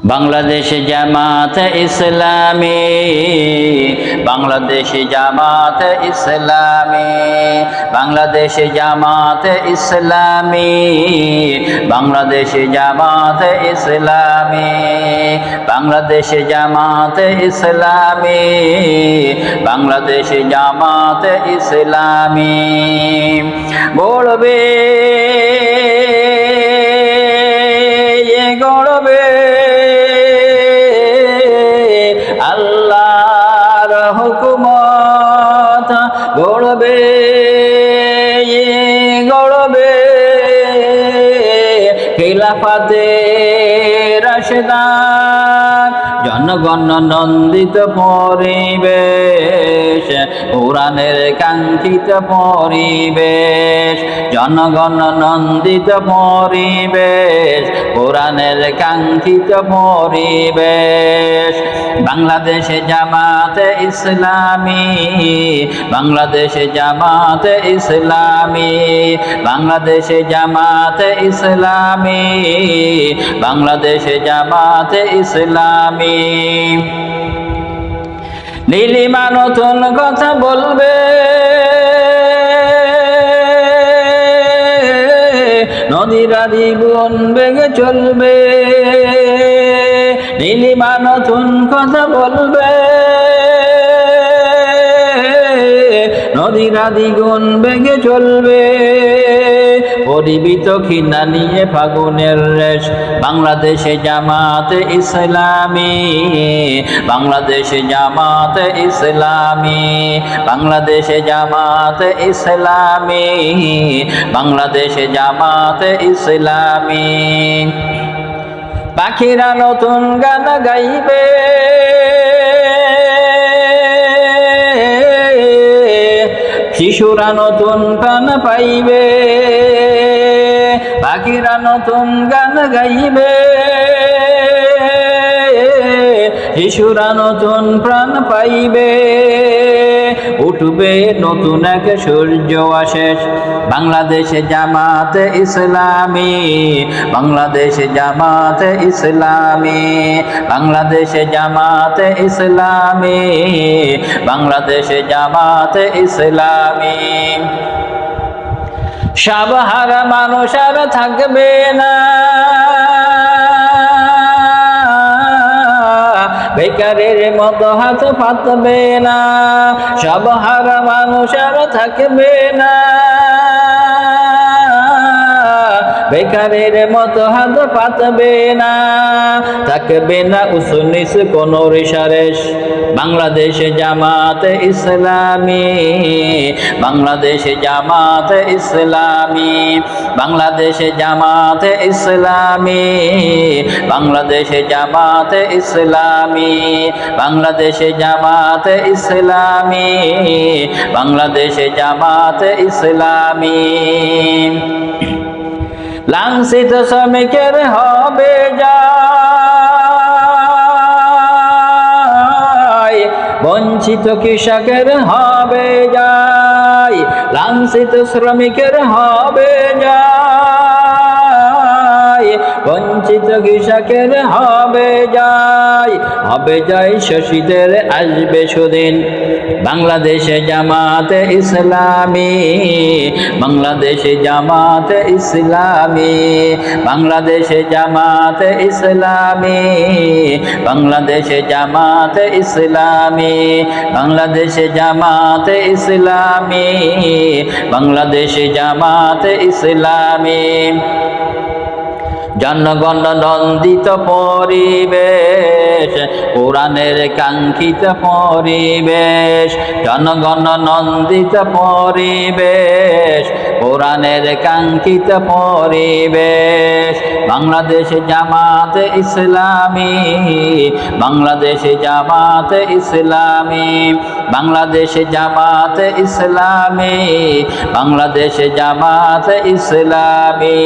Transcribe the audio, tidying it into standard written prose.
বাংলাদেশ জামাত ইসলামী, বাংলাদেশ জামাত ইসলামী, বাংলাদেশ জামাত ইসলামী, বাংলাদেশ জামাত ইসলামী, বাংলাদেশ জামাত ইসলামী, বাংলাদেশ জামাত ইসলামী গড়বে গড়বে আল্লাহর হুকুমত, গড়বে গড়বে খিলাফতে রাশেদান, জনগণ নন্দিত পরিবেশ, কোরআনের কাঙ্ক্ষিত পরিবেশ, জনগণ নন্দিত পরিবেশ, কোরআনের কাঙ্ক্ষিত পরিবেশ। বাংলাদেশ জামাত ইসলামী, বাংলাদেশ জামাত ইসলামী, বাংলাদেশ জামাত ইসলামী, বাংলাদেশ জামাত ইসলামী। নীলিমা নতুন কথা বলবে, নদীরা দ্বিগুণ বেগে চলবে, নীলিমা নতুন কথা বলবে, নদীরা দ্বিগুণ বেগে চলবে, পরিবিত খিনা নিয়ে ফাগুনের রেশ। বাংলাদেশে জামাত ইসলামী, বাংলাদেশে জামাত ইসলামী, বাংলাদেশে জামাত ইসলামী, বাংলাদেশে জামাত ইসলামী। পাখিরা নতুন গান গাইবে, শিশুরা নতুন প্রাণ পাইবে, পাখিরা নতুন গান গাইবে, শিশুরা নতুন প্রাণ পাইবে, উঠবে নতুন এক সূর্য আশেষ। বাংলাদেশ জামাত ইসলামী, বাংলাদেশ জামাত ইসলামী, বাংলাদেশ জামাত ইসলামী, বাংলাদেশ জামাত ইসলামী। সাবহার মানুষ আর থাকবে না, বেকারের মতো হাত পাতবে না, সাবহার মানুষ আর থাকবে না, বেকারের মতো হাত পাতবে না, থাকবে না উঁচু নিচু কোন রেশারেশ। বাংলাদেশ জামাত ইসলামী, বাংলাদেশ জামাত ইসলামী, বাংলাদেশ জামাত ইসলামী, বাংলাদেশ জামাত ইসলামী, বাংলাদেশ জামাত ইসলামী, বাংলাদেশ জামাত ইসলামী। লাঞ্ছিত শ্রমিকের হবে জয়, বঞ্চিত কৃষকের হবে জয়, লাঞ্ছিত শ্রমিকের হবে জয়, বঞ্চিত কৃষকের হবে জয়, হবে জয় শোষিতের আসবে সুদিন। বাংলাদেশে জামাত ইসলামী, বাংলাদেশে জামাত ইসলামী, বাংলাদেশে জামাত ইসলামী, বাংলাদেশে জামাত ইসলামী, বাংলাদেশে জামাত ইসলামী, বাংলাদেশে জামাত ইসলামী। জনগণ নন্দিত পরিবেশ, কোরআনের কাঙ্ক্ষিত পরিবেশ, জনগণ নন্দিত পরিবেশ, কোরআনের কাঙ্ক্ষিত পরিবেশ। বাংলাদেশ জামাত ইসলামী, বাংলাদেশ জামাত ইসলামী, বাংলাদেশ জামাত ইসলামী, বাংলাদেশ জামাত ইসলামী।